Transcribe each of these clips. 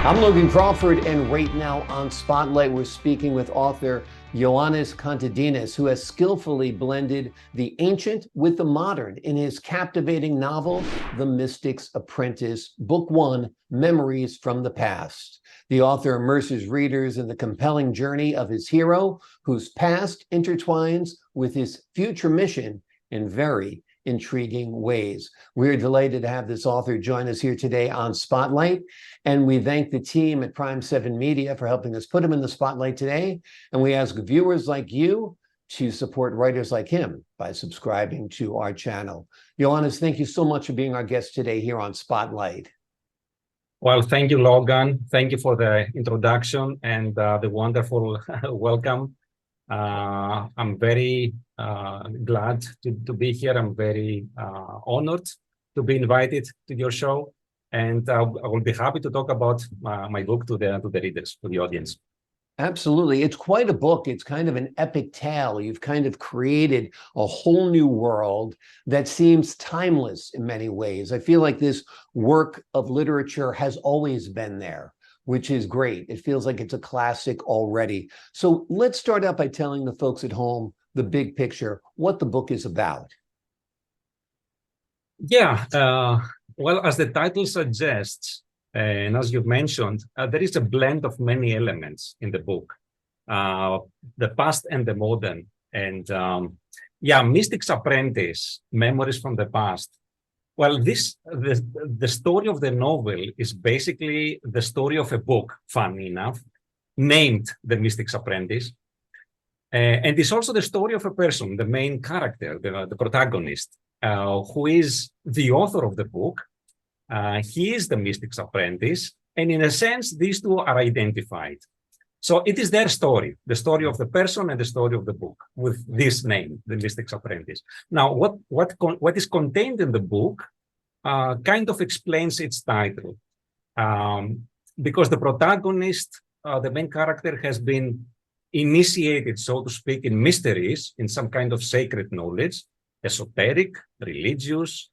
I'm Logan Crawford, and right now on Spotlight, we're speaking with author Ioannis Kontodinas, who has skillfully blended the ancient with the modern in his captivating novel, The Mystic's Apprentice, Book 1, Memories from the Past. The author immerses readers in the compelling journey of his hero, whose past intertwines with his future mission in very intriguing ways. We're delighted to have this author join us here today on Spotlight, and we thank the team at Prime 7 Media for helping us put him in the spotlight today. And we ask viewers like you to support writers like him by subscribing to our channel. Ioannis, thank you so much for being our guest today here on Spotlight. Well, thank you, Logan. Thank you for the introduction and the wonderful welcome. I'm very glad to be here. I'm very honored to be invited to your show, and I will be happy to talk about my book to the readers, to the audience. Absolutely. It's quite a book. It's kind of an epic tale. You've kind of created a whole new world that seems timeless in many ways. I feel like this work of literature has always been there, which is great. It feels like it's a classic already. So let's start out by telling the folks at home the big picture, what the book is about. Yeah, well, as the title suggests, and as you mentioned, there is a blend of many elements in the book, the past and the modern. And yeah, Mystic's Apprentice, Memories from the Past. Well, the story of the novel is basically the story of a book, funny enough, named The Mystic's Apprentice. And it's also the story of a person, the main character, the protagonist, who is the author of the book. He is the Mystic's Apprentice. And in a sense, these two are identified. So it is their story, the story of the person and the story of the book with this name, The Mystic's Apprentice. Now, what is contained in the book kind of explains its title. Because the protagonist, the main character, has been initiated, so to speak, in mysteries, in some kind of sacred knowledge, esoteric, religious,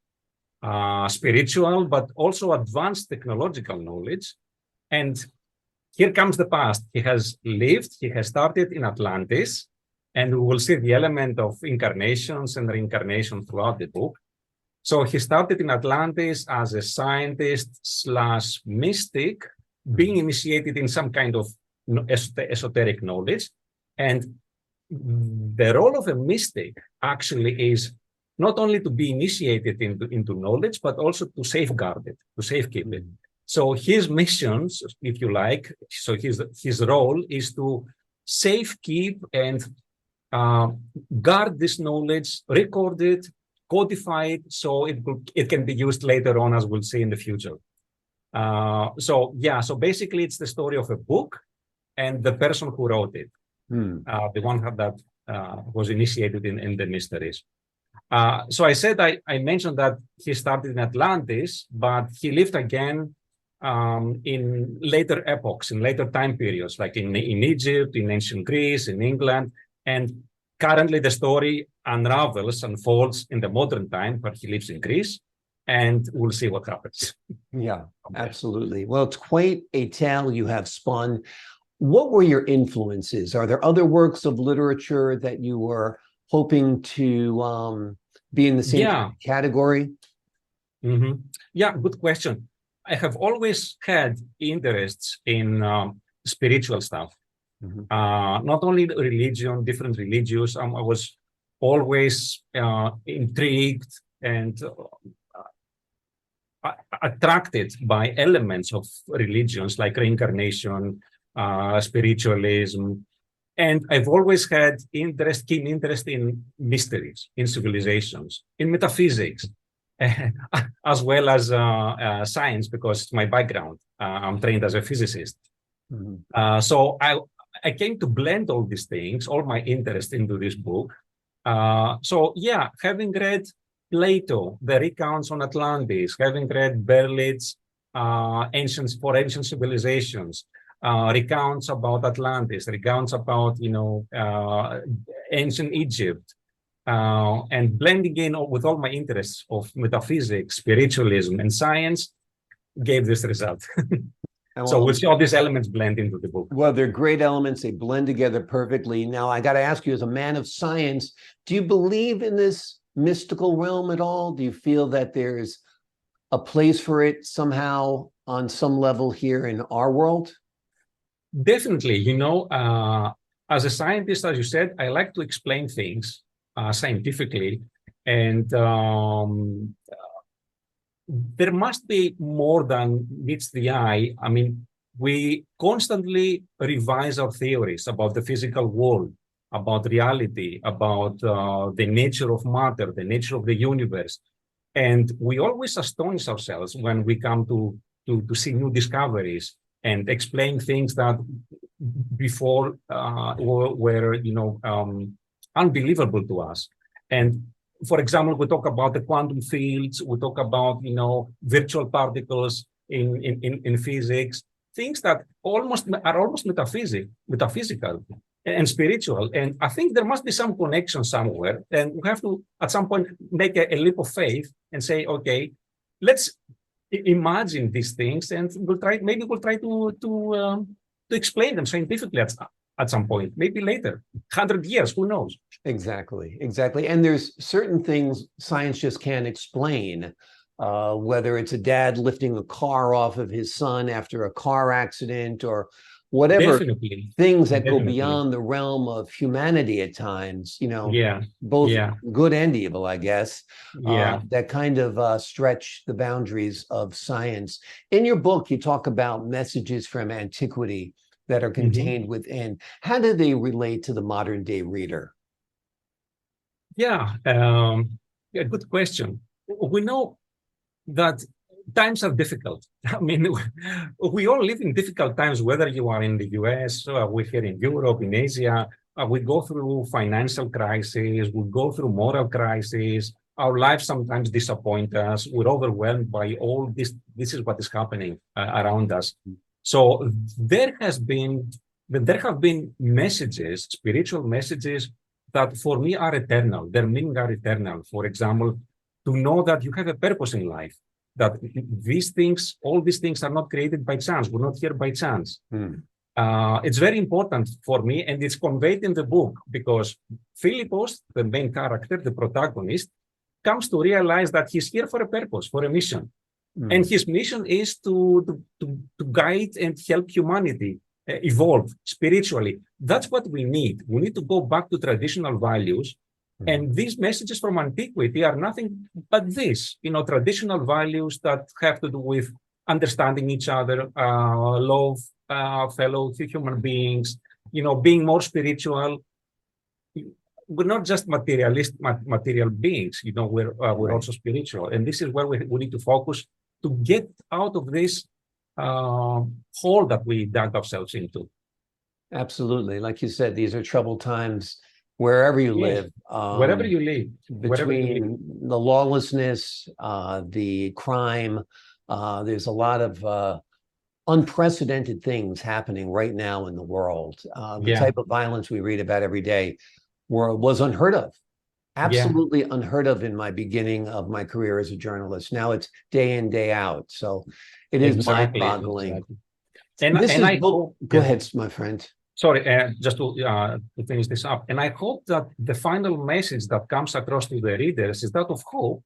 spiritual, but also advanced technological knowledge. And here comes the past. He has lived, he has started in Atlantis, and we will see the element of incarnations and reincarnation throughout the book. So he started in Atlantis as a scientist slash mystic, being initiated in some kind of esoteric knowledge. And the role of a mystic actually is not only to be initiated into knowledge, but also to safeguard it, to safekeep it. So his missions, if you like, so his role is to safekeep and guard this knowledge, record it, codify it, so it can be used later on, as we'll see in the future. So yeah, so basically it's the story of a book and the person who wrote it, the one that was initiated in the mysteries. So I said, I mentioned that he started in Atlantis, but he lived again in later epochs, in later time periods, like in Egypt, in ancient Greece, in England. And currently the story unfolds in the modern time, where he lives in Greece, and we'll see what happens. Yeah, absolutely. Well, it's quite a tale you have spun. What were your influences? Are there other works of literature that you were hoping to be in the same category? Yeah, good question. I have always had interests in spiritual stuff. Not only religion, different religions. I was always intrigued and attracted by elements of religions like reincarnation, spiritualism. And I've always had keen interest in mysteries, in civilizations, in metaphysics, as well as science, because it's my background. I'm trained as a physicist. So I came to blend all these things, all my interest into this book. So yeah, having read Plato, the recounts on Atlantis, having read Berlitz's ancient civilizations, recounts about Atlantis, recounts about, ancient Egypt, and blending in with all my interests of metaphysics, spiritualism, and science gave this result. And So we'll see all these elements blend into the book. Well, they're great elements. They blend together perfectly. Now, I got to ask you, as a man of science, do you believe in this mystical realm at all? Do you feel that there's a place for it somehow on some level here in our world? Definitely. As a scientist, as you said, I like to explain things scientifically. And there must be more than meets the eye. I mean, we constantly revise our theories about the physical world, about reality, about the nature of matter, the nature of the universe. And we always astonish ourselves when we come to see new discoveries and explain things that before were unbelievable to us. And for example, we talk about the quantum fields, we talk about virtual particles in physics, things that are almost metaphysical and spiritual. And I think there must be some connection somewhere. And we have to, at some point, make a leap of faith and say, okay, let's imagine these things, and we'll try to explain them scientifically at some point, maybe later, 100 years, who knows? Exactly. And there's certain things science just can't explain, whether it's a dad lifting a car off of his son after a car accident or whatever. Definitely. Things that go beyond the realm of humanity at times, both good and evil, I guess, that kind of stretch the boundaries of science. In your book, you talk about messages from antiquity that are contained within. How do they relate to the modern day reader? Good question. We know that times are difficult. I mean, we all live in difficult times, whether you are in the US, we're here in Europe, in Asia. We go through financial crises, we go through moral crises. Our lives sometimes disappoint us. We're overwhelmed by all this. This is what is happening around us. So there have been messages, spiritual messages, that for me are eternal. Their meaning are eternal. For example, to know that you have a purpose in life, that all these things are not created by chance. We're not here by chance. It's very important for me, and it's conveyed in the book because Philippos, the main character, the protagonist, comes to realize that he's here for a purpose, for a mission. And his mission is to guide and help humanity evolve spiritually. That's what we need. We need to go back to traditional values. And these messages from antiquity are nothing but this, traditional values that have to do with understanding each other, love fellow human beings, being more spiritual. We're not just material beings, we're also spiritual. And this is where we need to focus to get out of this hole that we dug ourselves into. Absolutely. Like you said, these are troubled times wherever you live. Wherever you live. Between the lawlessness, the crime, there's a lot of unprecedented things happening right now in the world. The type of violence we read about every day was unheard of. Absolutely unheard of in my beginning of my career as a journalist. Now it's day in, day out. So it is mind-boggling. And go ahead, my friend. Sorry, just to finish this up. And I hope that the final message that comes across to the readers is that of hope,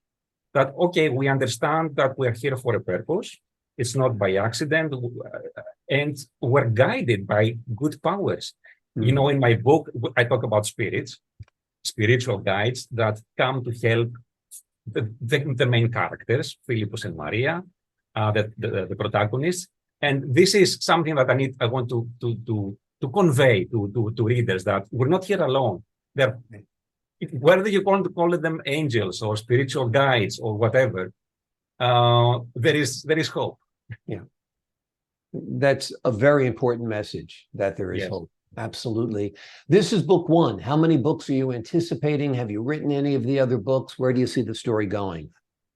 that, okay, we understand that we're here for a purpose. It's not by accident, and we're guided by good powers. In my book, I talk about spiritual guides that come to help the main characters, Philippos and Maria, the protagonists. And this is something that I want to convey to readers, that we're not here alone. Whether you want to call them angels or spiritual guides or whatever, there is hope. Yeah, that's a very important message, that there is hope. Absolutely. This is book one. How many books are you anticipating? Have you written any of the other books? Where do you see the story going?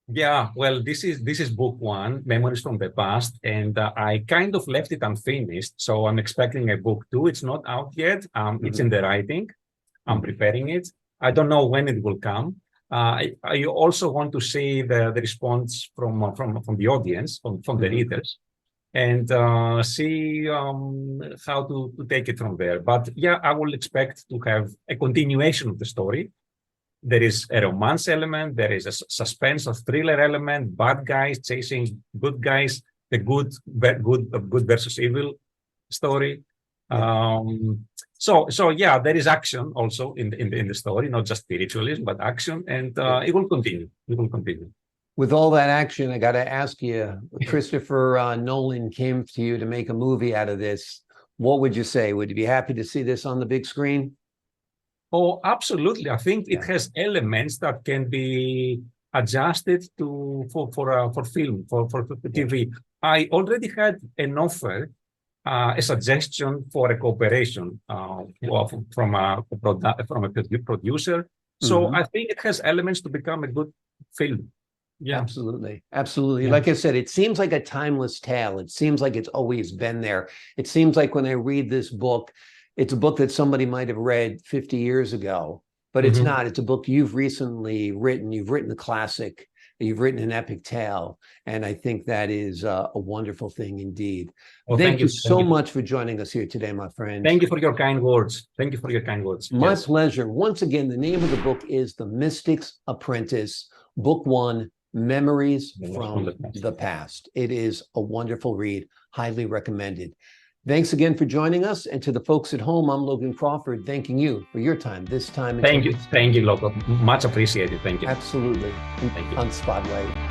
Yeah, well, this is book one, Memories from the Past, and I kind of left it unfinished, so I'm expecting a book two. It's not out yet. It's in the writing. I'm preparing it. I don't know when it will come. I also want to see the response from the audience, from the readers. and see how to take it from there. But yeah, I will expect to have a continuation of the story. There is a romance element, there is a suspense of thriller element, bad guys chasing good guys, the good versus evil story. Yeah. So yeah, there is action also in the story, not just spiritualism, but action, and it will continue. It will continue. With all that action, I got to ask you, Christopher Nolan came to you to make a movie out of this. What would you say? Would you be happy to see this on the big screen? Oh, absolutely. I think it has elements that can be adjusted for film, for TV. I already had an offer, a suggestion for a cooperation from a producer. So I think it has elements to become a good film. Yeah. Absolutely. Absolutely. Yeah. Like I said, it seems like a timeless tale. It seems like it's always been there. It seems like when I read this book, it's a book that somebody might have read 50 years ago, but it's not. It's a book you've recently written. You've written a classic. You've written an epic tale. And I think that is a wonderful thing indeed. Well, thank you so much for joining us here today, my friend. Thank you for your kind words. Thank you for your kind words. My pleasure. Once again, the name of the book is The Mystic's Apprentice, Book 1, Memories from the Past. It is a wonderful read, highly recommended. Thanks again for joining us. And to the folks at home, I'm Logan Crawford, thanking you for your time this time. Thank you, Logan. Much appreciated. Thank you. Absolutely. Thank you. On Spotlight.